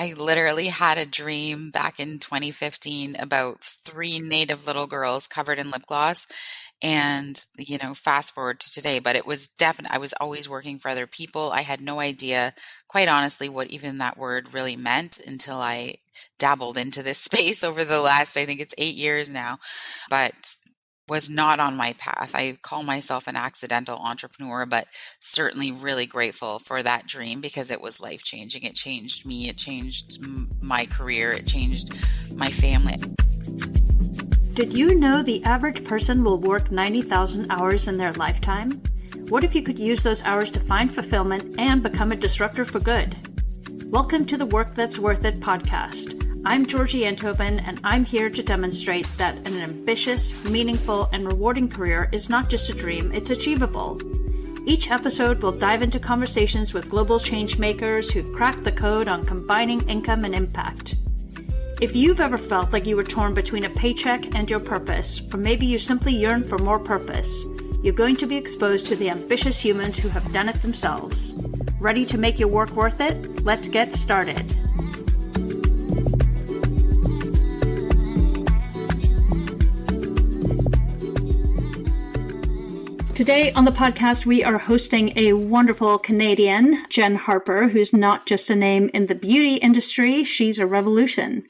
I literally had a dream back in 2015 about three native little girls covered in lip gloss. And, fast forward to today, but it was definitely, I was always working for other people. I had no idea, quite honestly, what even that word really meant until I dabbled into this space over the last, I think it's 8 years now, but was not on my path. I call myself an accidental entrepreneur, but certainly really grateful for that dream because it was life changing. It changed me, it changed my career, it changed my family. Did you know the average person will work 90,000 hours in their lifetime? What if you could use those hours to find fulfillment and become a disruptor for good? Welcome to the Work That's Worth It podcast. I'm Georgie Enthoven, and I'm here to demonstrate that an ambitious, meaningful, and rewarding career is not just a dream, it's achievable. Each episode will dive into conversations with global change makers who crack the code on combining income and impact. If you've ever felt like you were torn between a paycheck and your purpose, or maybe you simply yearn for more purpose, you're going to be exposed to the ambitious humans who have done it themselves. Ready to make your work worth it? Let's get started. Today on the podcast, we are hosting a wonderful Canadian, Jenn Harper, who's not just a name in the beauty industry, she's a revolution.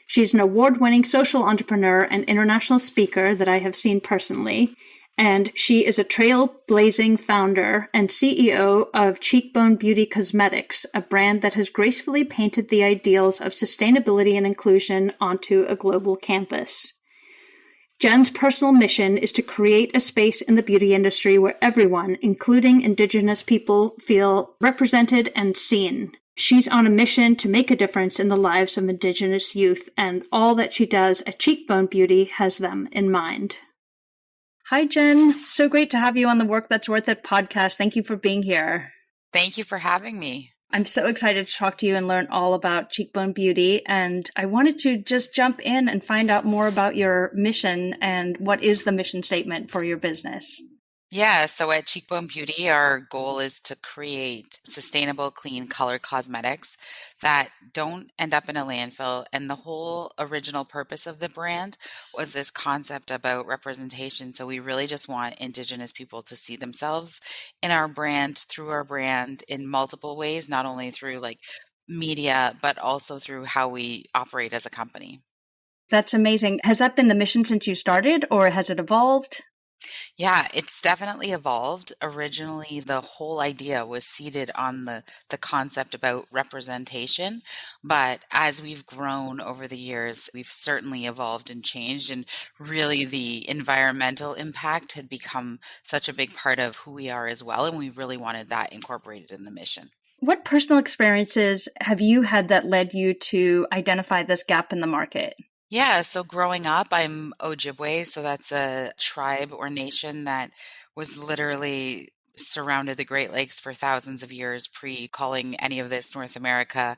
She's an award-winning social entrepreneur and international speaker that I have seen personally, and she is a trailblazing founder and CEO of Cheekbone Beauty Cosmetics, a brand that has gracefully painted the ideals of sustainability and inclusion onto a global canvas. Jenn's personal mission is to create a space in the beauty industry where everyone, including Indigenous people, feel represented and seen. She's on a mission to make a difference in the lives of Indigenous youth, and all that she does at Cheekbone Beauty has them in mind. Hi, Jenn. So great to have you on the Work That's Worth It podcast. Thank you for being here. Thank you for having me. I'm so excited to talk to you and learn all about Cheekbone Beauty. And I wanted to just jump in and find out more about your mission and what is the mission statement for your business. Yeah, so at Cheekbone Beauty, our goal is to create sustainable, clean color cosmetics that don't end up in a landfill. And the whole original purpose of the brand was this concept about representation. So we really just want Indigenous people to see themselves in our brand, through our brand in multiple ways, not only through like media, but also through how we operate as a company. That's amazing. Has that been the mission since you started, or has it evolved? Yeah, it's definitely evolved. Originally, the whole idea was seated on the concept about representation. But as we've grown over the years, we've certainly evolved and changed. And really, the environmental impact had become such a big part of who we are as well. And we really wanted that incorporated in the mission. What personal experiences have you had that led you to identify this gap in the market? Yeah, so growing up, I'm Ojibwe, so that's a tribe or nation that was literally surrounded the Great Lakes for thousands of years, pre-calling any of this North America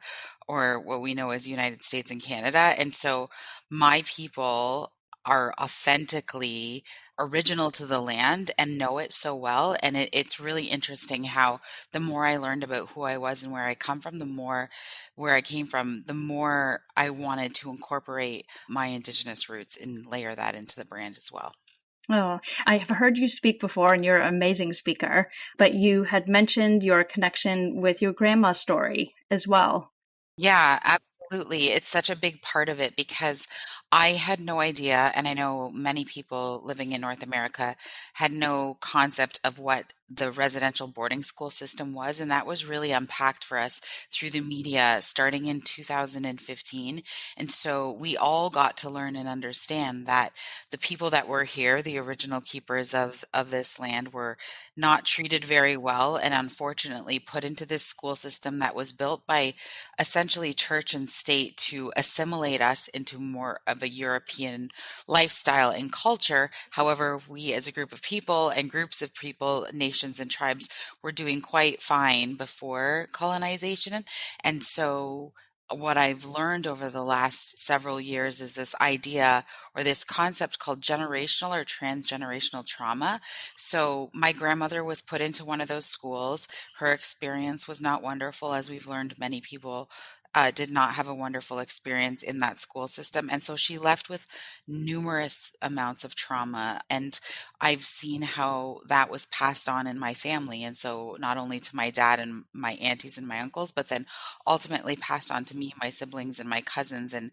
or what we know as United States and Canada. And so my people are authentically original to the land and know it so well. And it's really interesting how the more I learned about who I was and where I come from, the more where I came from, the more I wanted to incorporate my Indigenous roots and layer that into the brand as well. Oh, I have heard you speak before, and you're an amazing speaker, but you had mentioned your connection with your grandma's story as well. Yeah, absolutely. It's such a big part of it because I had no idea, and I know many people living in North America had no concept of what the residential boarding school system was. And that was really unpacked for us through the media starting in 2015. And so we all got to learn and understand that the people that were here, the original keepers of this land, were not treated very well and unfortunately put into this school system that was built by essentially church and state to assimilate us into more of a European lifestyle and culture. However, we as a group of people and groups of people, nations and tribes, were doing quite fine before colonization. And so what I've learned over the last several years is this idea or this concept called generational or transgenerational trauma. So my grandmother was put into one of those schools. Her experience was not wonderful, as we've learned many people did not have a wonderful experience in that school system. And so she left with numerous amounts of trauma. And I've seen how that was passed on in my family. And so not only to my dad and my aunties and my uncles, but then ultimately passed on to me, my siblings, and my cousins. And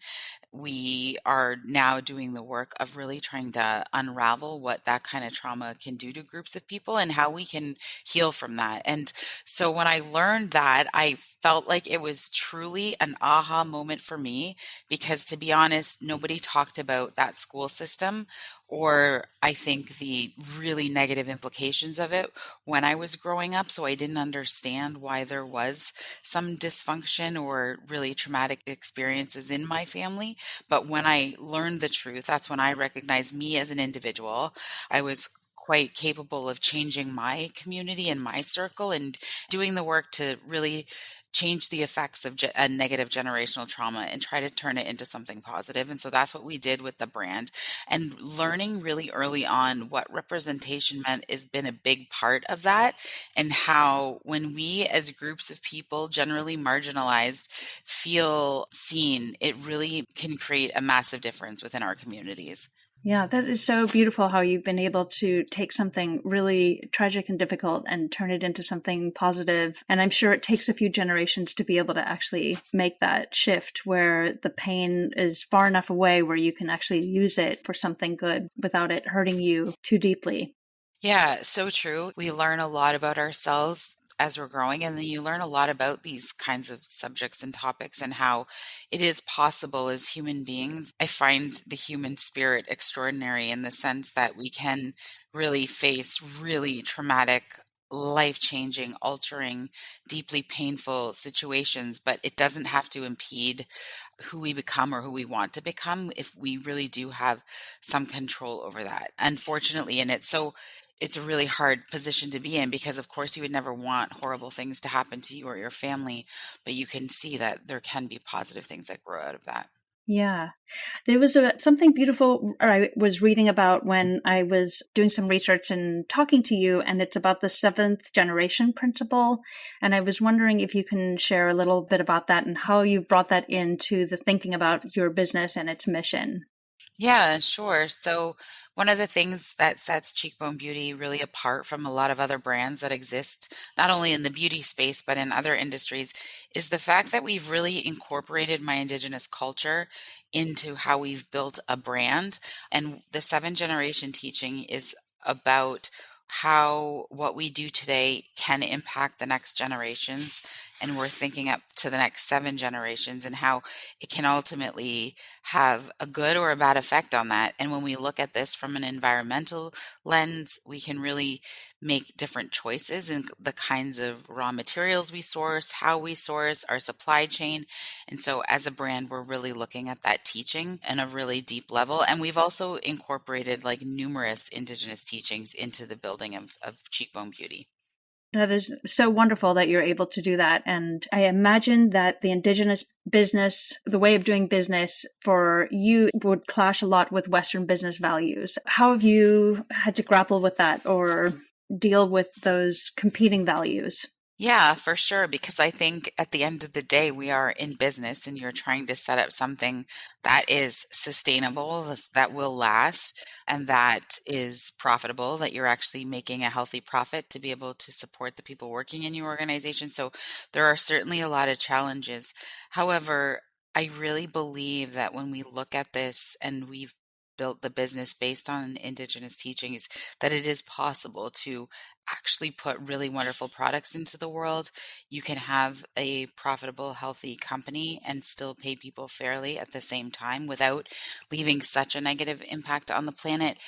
we are now doing the work of really trying to unravel what that kind of trauma can do to groups of people and how we can heal from that. And so when I learned that, I felt like it was truly an aha moment for me because, to be honest, nobody talked about that school system or I think the really negative implications of it when I was growing up. So I didn't understand why there was some dysfunction or really traumatic experiences in my family. But when I learned the truth, that's when I recognized me as an individual. I was quite capable of changing my community and my circle and doing the work to really change the effects of a negative generational trauma and try to turn it into something positive. And so that's what we did with the brand. And learning really early on what representation meant has been a big part of that, and how when we as groups of people, generally marginalized, feel seen, it really can create a massive difference within our communities. Yeah, that is so beautiful how you've been able to take something really tragic and difficult and turn it into something positive. And I'm sure it takes a few generations to be able to actually make that shift where the pain is far enough away where you can actually use it for something good without it hurting you too deeply. Yeah, so true. We learn a lot about ourselves as we're growing, and then you learn a lot about these kinds of subjects and topics and how it is possible as human beings. I find the human spirit extraordinary in the sense that we can really face really traumatic, life-changing, altering, deeply painful situations, but it doesn't have to impede who we become or who we want to become if we really do have some control over that. Unfortunately, and it's a really hard position to be in because of course you would never want horrible things to happen to you or your family, but you can see that there can be positive things that grow out of that. Yeah. There was something beautiful I was reading about when I was doing some research and talking to you, and it's about the seventh generation principle. And I was wondering if you can share a little bit about that and how you've brought that into the thinking about your business and its mission. Yeah, sure. So, one of the things that sets Cheekbone Beauty really apart from a lot of other brands that exist, not only in the beauty space, but in other industries, is the fact that we've really incorporated my Indigenous culture into how we've built a brand. And the seven generation teaching is about how what we do today can impact the next generations. And we're thinking up to the next seven generations and how it can ultimately have a good or a bad effect on that. And when we look at this from an environmental lens, we can really make different choices in the kinds of raw materials we source, how we source, our supply chain. And so as a brand, we're really looking at that teaching in a really deep level. And we've also incorporated like numerous Indigenous teachings into the building of Cheekbone Beauty. That is so wonderful that you're able to do that. And I imagine that the Indigenous business, the way of doing business for you would clash a lot with Western business values. How have you had to grapple with that or deal with those competing values? Yeah, for sure. Because I think at the end of the day, we are in business and you're trying to set up something that is sustainable, that will last, and that is profitable, that you're actually making a healthy profit to be able to support the people working in your organization. So there are certainly a lot of challenges. However, I really believe that when we look at this and we've built the business based on Indigenous teachings, that it is possible to actually put really wonderful products into the world. You can have a profitable, healthy company and still pay people fairly at the same time without leaving such a negative impact on the planet.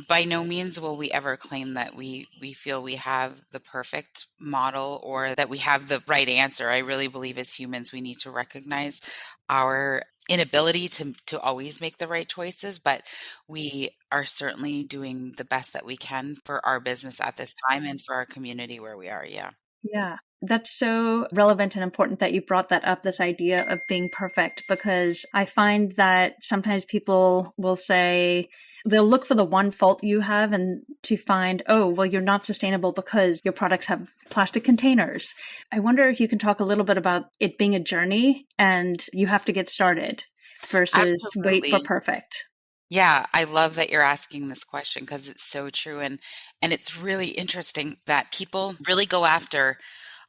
By no means will we ever claim that we feel we have the perfect model or that we have the right answer. I really believe as humans we need to recognize our inability to always make the right choices, but we are certainly doing the best that we can for our business at this time and for our community where we are. Yeah. Yeah, that's so relevant and important that you brought that up, this idea of being perfect, because I find that sometimes people will say, They'll look for the one fault you have and to find, oh, well, you're not sustainable because your products have plastic containers. I wonder if you can talk a little bit about it being a journey and you have to get started versus wait for Absolutely. perfect. Yeah, I love that you're asking this question because it's so true, and it's really interesting that people really go after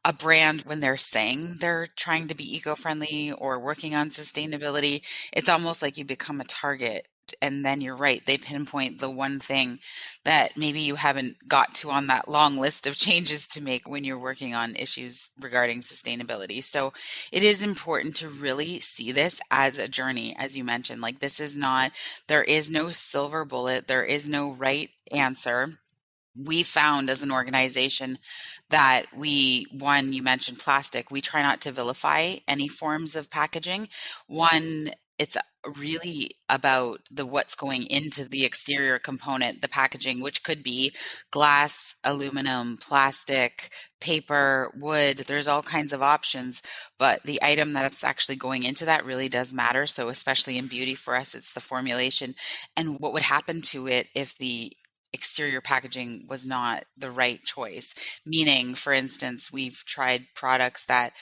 a brand when they're saying they're trying to be eco-friendly or working on sustainability. It's almost like you become a target. And then you're right, they pinpoint the one thing that maybe you haven't got to on that long list of changes to make when you're working on issues regarding sustainability. So it is important to really see this as a journey, as you mentioned. Like, this is not, there is no silver bullet, there is no right answer. We found as an organization that one, you mentioned plastic, we try not to vilify any forms of packaging. One, it's really about the what's going into the exterior component, the packaging, which could be glass, aluminum, plastic, paper, wood. There's all kinds of options, but the item that's actually going into that really does matter. So especially in beauty for us, it's the formulation and what would happen to it if the exterior packaging was not the right choice. Meaning, for instance, we've tried products that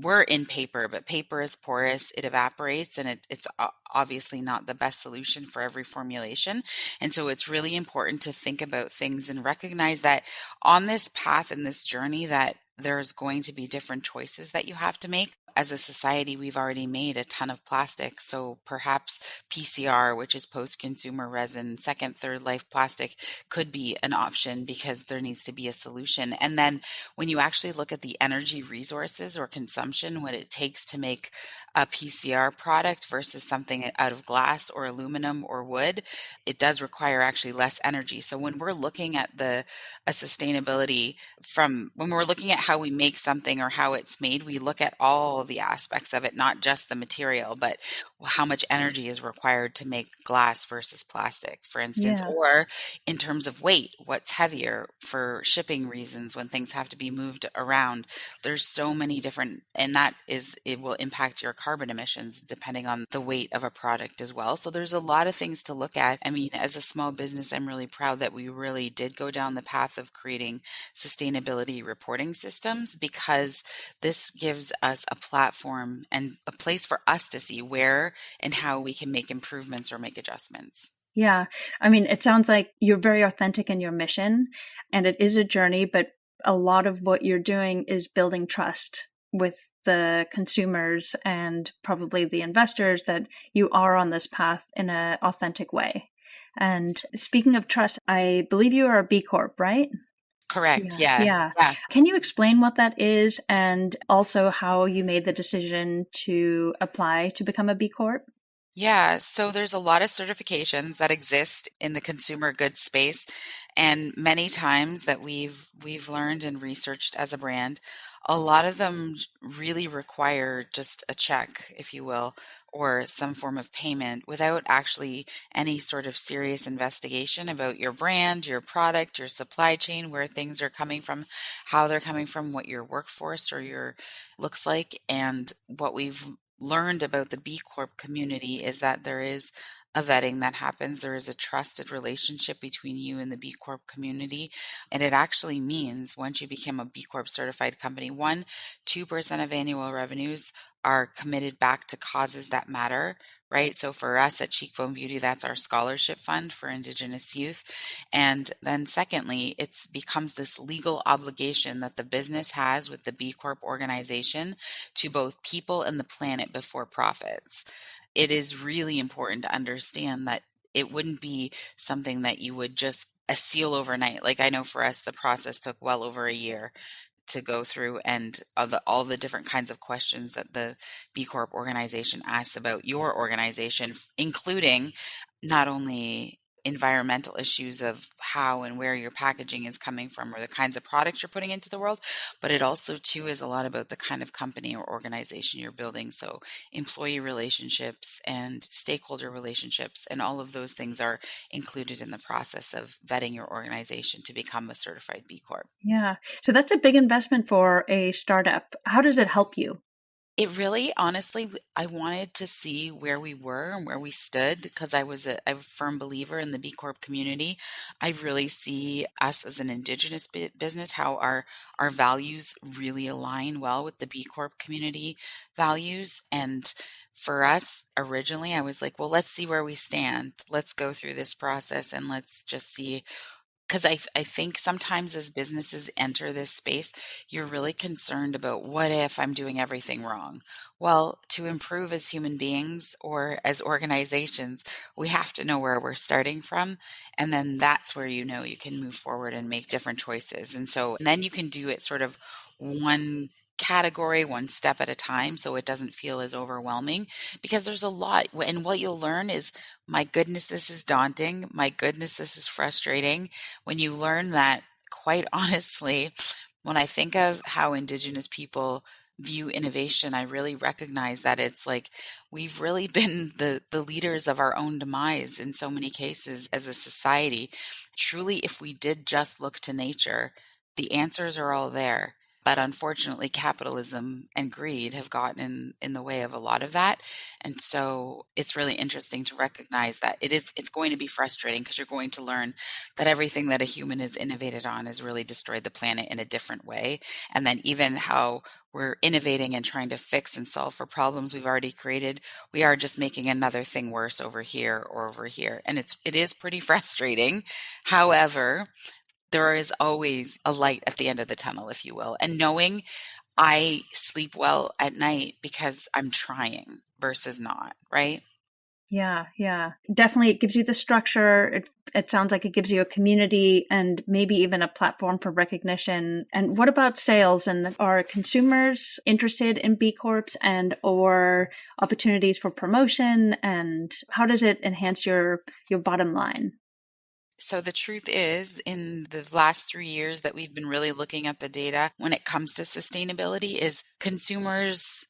were in paper, but paper is porous, it evaporates, and it's obviously not the best solution for every formulation. And so it's really important to think about things and recognize that on this path and this journey that there's going to be different choices that you have to make. As a society, we've already made a ton of plastic. So perhaps PCR, which is post consumer resin, second, third life plastic, could be an option because there needs to be a solution. And then when you actually look at the energy resources or consumption, what it takes to make a PCR product versus something out of glass or aluminum or wood, it does require actually less energy. So when we're looking at the a sustainability from when we're looking at how we make something or how it's made, we look at all the aspects of it, not just the material, but how much energy is required to make glass versus plastic, for instance, Yeah. or in terms of weight, what's heavier for shipping reasons when things have to be moved around. There's so many different, and that is, it will impact your carbon emissions depending on the weight of a product as well. So there's a lot of things to look at. I mean, as a small business, I'm really proud that we really did go down the path of creating sustainability reporting systems because this gives us a platform and a place for us to see where and how we can make improvements or make adjustments. Yeah. I mean, it sounds like you're very authentic in your mission and it is a journey, but a lot of what you're doing is building trust with the consumers and probably the investors that you are on this path in an authentic way. And speaking of trust, I believe you are a B Corp, right? Correct. Yeah. Yeah. Yeah. Yeah. Can you explain what that is and also how you made the decision to apply to become a B Corp? Yeah, so there's a lot of certifications that exist in the consumer goods space, and many times that we've learned and researched as a brand, a lot of them really require just a check, if you will, or some form of payment without actually any sort of serious investigation about your brand, your product, your supply chain, where things are coming from, how they're coming from, what your workforce or your looks like, and what we've learned about the B Corp community is that there is a vetting that happens. There is a trusted relationship between you and the B Corp community. And it actually means once you become a B Corp certified company, 2% of annual revenues are committed back to causes that matter, right? So for us at Cheekbone Beauty, that's our scholarship fund for Indigenous youth. And then secondly, it becomes this legal obligation that the business has with the B Corp organization to both people and the planet before profits. It is really important to understand that it wouldn't be something that you would just a seal overnight. Like I know for us, the process took well over a year to go through and all the different kinds of questions that the B Corp organization asks about your organization, including not only environmental issues of how and where your packaging is coming from or the kinds of products you're putting into the world, but it also too is a lot about the kind of company or organization you're building. So employee relationships and stakeholder relationships and all of those things are included in the process of vetting your organization to become a certified B Corp. Yeah. So that's a big investment for a startup. How does it help you? It really, honestly, I wanted to see where we were and where we stood because I'm a firm believer in the B Corp community. I really see us as an Indigenous business, how our values really align well with the B Corp community values. And for us, originally, I was like, well, let's see where we stand. Let's go through this process and let's just see, because I think sometimes as businesses enter this space, you're really concerned about what if I'm doing everything wrong? Well, to improve as human beings or as organizations, we have to know where we're starting from. And then that's where you know you can move forward and make different choices. And then you can do it sort of one category, one step at a time, so it doesn't feel as overwhelming because there's a lot. And what you'll learn is, my goodness, this is daunting. My goodness, this is frustrating when you learn that, quite honestly, when I think of how Indigenous people view innovation, I really recognize that it's like we've really been the leaders of our own demise in so many cases as a society. Truly, if we did just look to nature, the answers are all there. But unfortunately, capitalism and greed have gotten in the way of a lot of that. And so it's really interesting to recognize that it's going to be frustrating because you're going to learn that everything that a human has innovated on has really destroyed the planet in a different way. And then even how we're innovating and trying to fix and solve for problems we've already created, we are just making another thing worse over here or over here. And it is pretty frustrating. However, there is always a light at the end of the tunnel, if you will. And knowing I sleep well at night because I'm trying versus not, right? Yeah, yeah. Definitely it gives you the structure. It sounds like it gives you a community and maybe even a platform for recognition. And what about sales? And are consumers interested in B Corps and or opportunities for promotion? And how does it enhance your bottom line? So the truth is, in the last 3 years that we've been really looking at the data when it comes to sustainability, is consumers,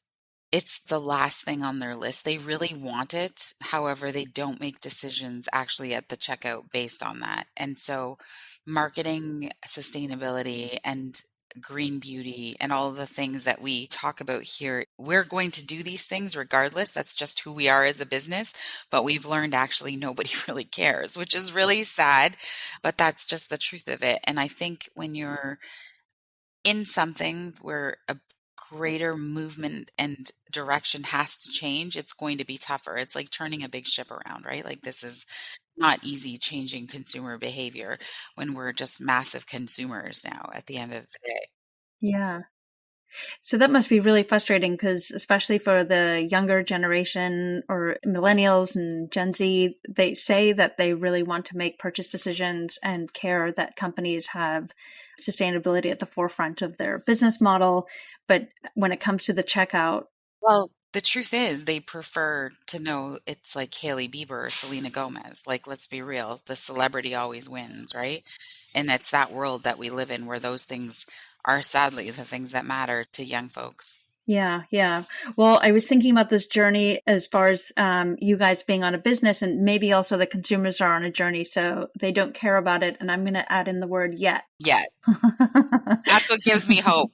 it's the last thing on their list. They really want it. However, they don't make decisions actually at the checkout based on that. And so marketing sustainability and green beauty and all of the things that we talk about here, we're going to do these things regardless. That's just who we are as a business. But we've learned actually nobody really cares, which is really sad. But that's just the truth of it. And I think when you're in something where a greater movement and direction has to change, it's going to be tougher. It's like turning a big ship around, right? Like this is not easy changing consumer behavior when we're just massive consumers now at the end of the day. Yeah. So that must be really frustrating because, especially for the younger generation or millennials and Gen Z, they say that they really want to make purchase decisions and care that companies have sustainability at the forefront of their business model. But when it comes to the checkout, Well, the truth is they prefer to know it's like Hailey Bieber or Selena Gomez. Like, let's be real, the celebrity always wins, right? And it's that world that we live in where those things are sadly the things that matter to young folks. yeah, yeah. Well, I was thinking about this journey as far as you guys being on a business, and maybe also the consumers are on a journey, so they don't care about it. And I'm going to add in the word yet. Yeah, that's what gives me hope.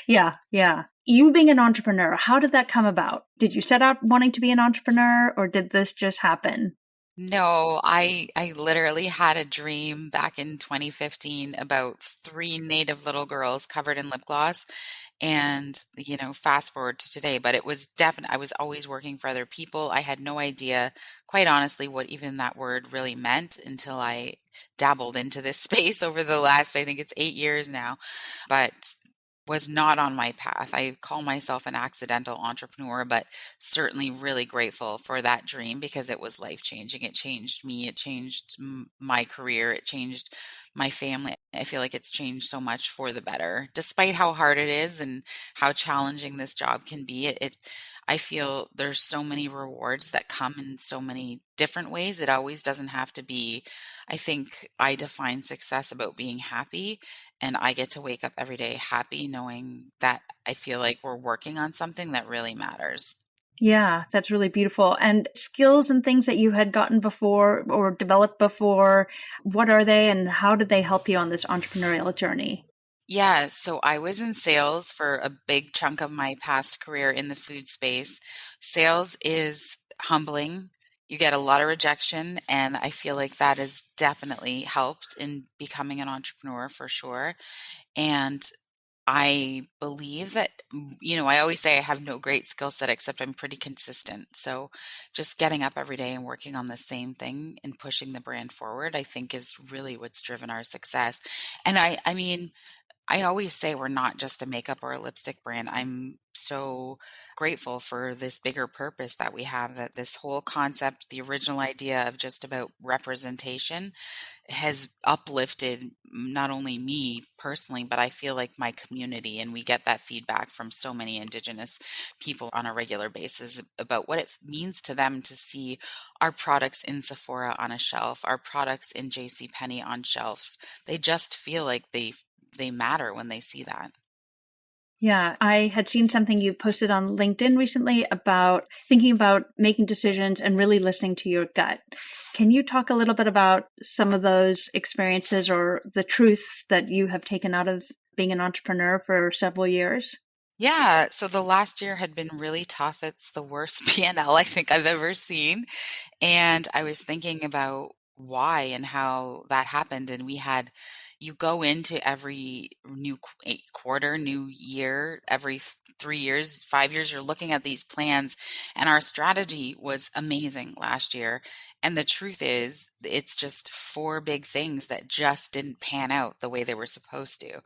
Yeah, yeah. You being an entrepreneur, how did that come about? Did you set out wanting to be an entrepreneur or did this just happen? No, I literally had a dream back in 2015 about three native little girls covered in lip gloss. And, fast forward to today, but it was definitely, I was always working for other people. I had no idea, quite honestly, what even that word really meant until I dabbled into this space over the last, I think it's 8 years now. But was not on my path. I call myself an accidental entrepreneur, but certainly really grateful for that dream because it was life changing. It changed me, it changed my career, it changed my family. I feel like it's changed so much for the better, despite how hard it is and how challenging this job can be. I feel there's so many rewards that come in so many different ways. It always doesn't have to be, I think I define success about being happy, and I get to wake up every day happy knowing that I feel like we're working on something that really matters. Yeah, that's really beautiful. And skills and things that you had gotten before or developed before, what are they and how did they help you on this entrepreneurial journey? Yeah, so I was in sales for a big chunk of my past career in the food space. Sales is humbling. You get a lot of rejection, and I feel like that has definitely helped in becoming an entrepreneur for sure. And I believe that, I always say I have no great skill set except I'm pretty consistent. So just getting up every day and working on the same thing and pushing the brand forward, I think is really what's driven our success. And I mean, I always say we're not just a makeup or a lipstick brand. I'm so grateful for this bigger purpose that we have, that this whole concept, the original idea of just about representation has uplifted not only me personally, but I feel like my community. And we get that feedback from so many Indigenous people on a regular basis about what it means to them to see our products in Sephora on a shelf, our products in J.C. Penney on shelf. They just feel like they matter when they see that. Yeah, I had seen something you posted on LinkedIn recently about thinking about making decisions and really listening to your gut. Can you talk a little bit about some of those experiences or the truths that you have taken out of being an entrepreneur for several years? Yeah, so the last year had been really tough. It's the worst P&L I think I've ever seen. And I was thinking about why and how that happened. And you go into every new quarter, new year, every 3 years, 5 years, you're looking at these plans. And our strategy was amazing last year. And the truth is, it's just four big things that just didn't pan out the way they were supposed to.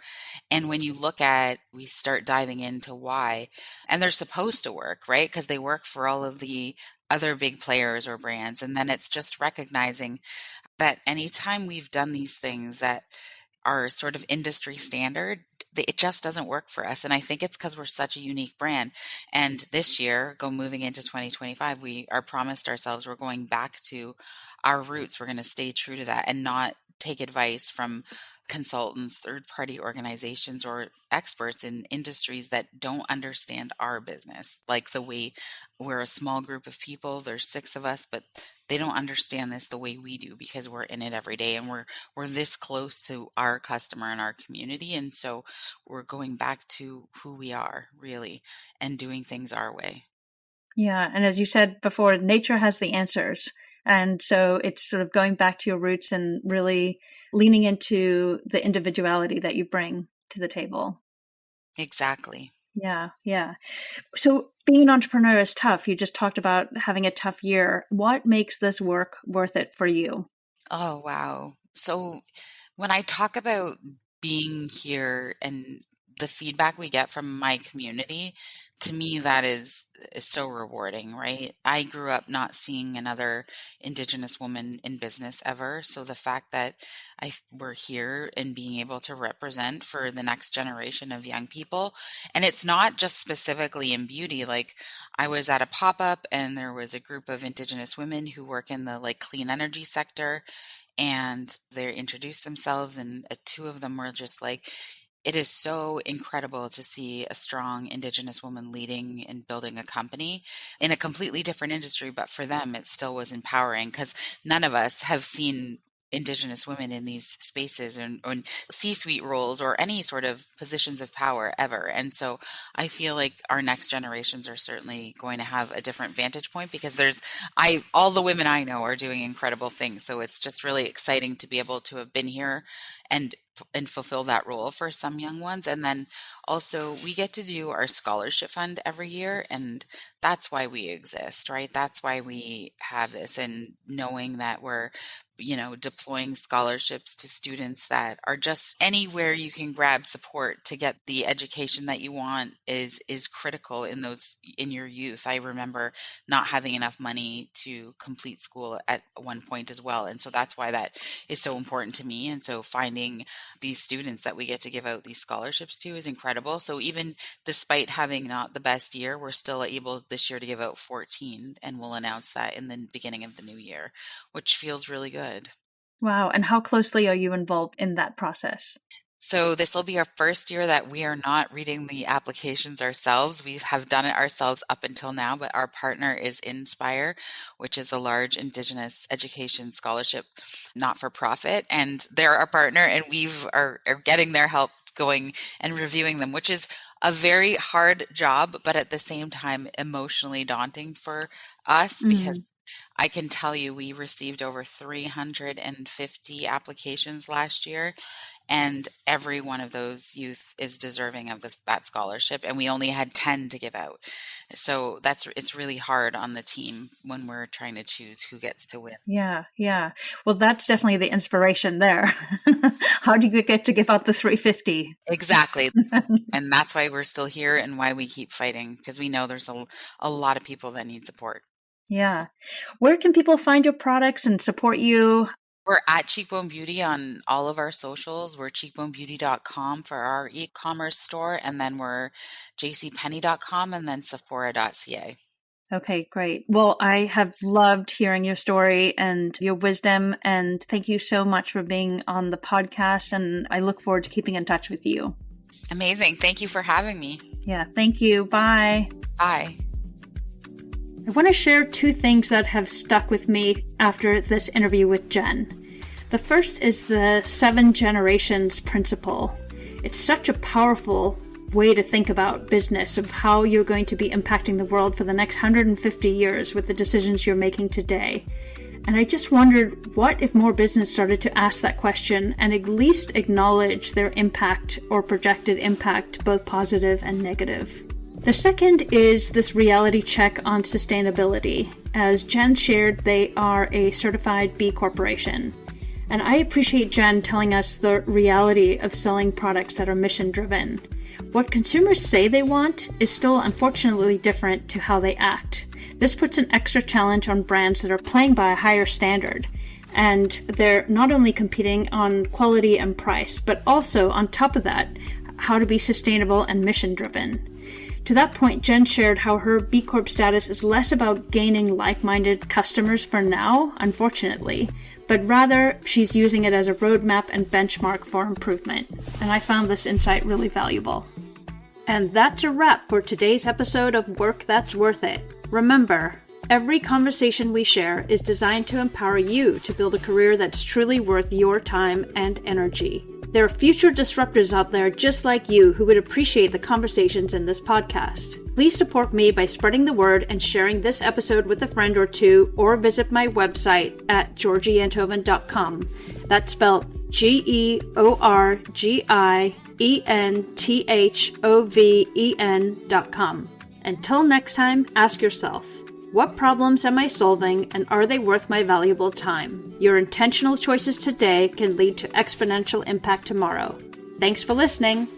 And when you look at, we start diving into why, and they're supposed to work, right? Because they work for all of the other big players or brands. And then it's just recognizing that anytime we've done these things that are sort of industry standard, it just doesn't work for us. And I think it's because we're such a unique brand. And this year, moving into 2025, we are promised ourselves we're going back to our roots. We're going to stay true to that and not take advice from consultants, third party organizations, or experts in industries that don't understand our business. Like the way we're a small group of people, there's six of us, but they don't understand this the way we do because we're in it every day and we're this close to our customer and our community. And so we're going back to who we are really and doing things our way. Yeah. And as you said before, nature has the answers. And so it's sort of going back to your roots and really leaning into the individuality that you bring to the table. Exactly. Yeah. Yeah. So being an entrepreneur is tough. You just talked about having a tough year. What makes this work worth it for you? Oh, wow. So when I talk about being here and the feedback we get from my community, to me that is so rewarding, right? I grew up not seeing another Indigenous woman in business ever. So the fact that we're here and being able to represent for the next generation of young people, and it's not just specifically in beauty. Like I was at a pop-up and there was a group of Indigenous women who work in the like clean energy sector, and they introduced themselves, and two of them were just like, it is so incredible to see a strong Indigenous woman leading and building a company in a completely different industry, but for them it still was empowering because none of us have seen Indigenous women in these spaces or in C-suite roles or any sort of positions of power ever. And so I feel like our next generations are certainly going to have a different vantage point because all the women I know are doing incredible things. So it's just really exciting to be able to have been here and fulfill that role for some young ones. And then also we get to do our scholarship fund every year, and that's why we exist, right? That's why we have this, and knowing that we're deploying scholarships to students that are just anywhere you can grab support to get the education that you want is critical in your youth. I remember not having enough money to complete school at one point as well. And so that's why that is so important to me. And so finding these students that we get to give out these scholarships to is incredible. So even despite having not the best year, we're still able this year to give out 14, and we'll announce that in the beginning of the new year, which feels really good. Wow. And how closely are you involved in that process? So this will be our first year that we are not reading the applications ourselves. We have done it ourselves up until now, but our partner is Inspire, which is a large Indigenous education scholarship not for profit, and they're our partner, and are getting their help going and reviewing them, which is a very hard job, but at the same time, emotionally daunting for us because I can tell you we received over 350 applications last year, and every one of those youth is deserving of that scholarship, and we only had 10 to give out. So it's really hard on the team when we're trying to choose who gets to win. Yeah, yeah. Well, that's definitely the inspiration there. How do you get to give out the 350? Exactly. And that's why we're still here and why we keep fighting, because we know there's a lot of people that need support. Yeah. Where can people find your products and support you? We're at Cheekbone Beauty on all of our socials. We're cheekbonebeauty.com for our e-commerce store, and then we're jcpenney.com and then sephora.ca. Okay, great. Well, I have loved hearing your story and your wisdom, and thank you so much for being on the podcast, and I look forward to keeping in touch with you. Amazing. Thank you for having me. Yeah, thank you. Bye. Bye. I want to share two things that have stuck with me after this interview with Jenn. The first is the 7 generations principle. It's such a powerful way to think about business, of how you're going to be impacting the world for the next 150 years with the decisions you're making today. And I just wondered, what if more business started to ask that question and at least acknowledge their impact or projected impact, both positive and negative? The second is this reality check on sustainability. As Jenn shared, they are a certified B Corporation. And I appreciate Jenn telling us the reality of selling products that are mission-driven. What consumers say they want is still unfortunately different to how they act. This puts an extra challenge on brands that are playing by a higher standard. And they're not only competing on quality and price, but also on top of that, how to be sustainable and mission-driven. To that point, Jenn shared how her B Corp status is less about gaining like-minded customers for now, unfortunately, but rather she's using it as a roadmap and benchmark for improvement. And I found this insight really valuable. And that's a wrap for today's episode of Work That's Worth It. Remember, every conversation we share is designed to empower you to build a career that's truly worth your time and energy. There are future disruptors out there just like you who would appreciate the conversations in this podcast. Please support me by spreading the word and sharing this episode with a friend or two, or visit my website at georgieenthoven.com. That's spelled GeorgieEnthoven.com. Until next time, ask yourself, what problems am I solving, and are they worth my valuable time? Your intentional choices today can lead to exponential impact tomorrow. Thanks for listening.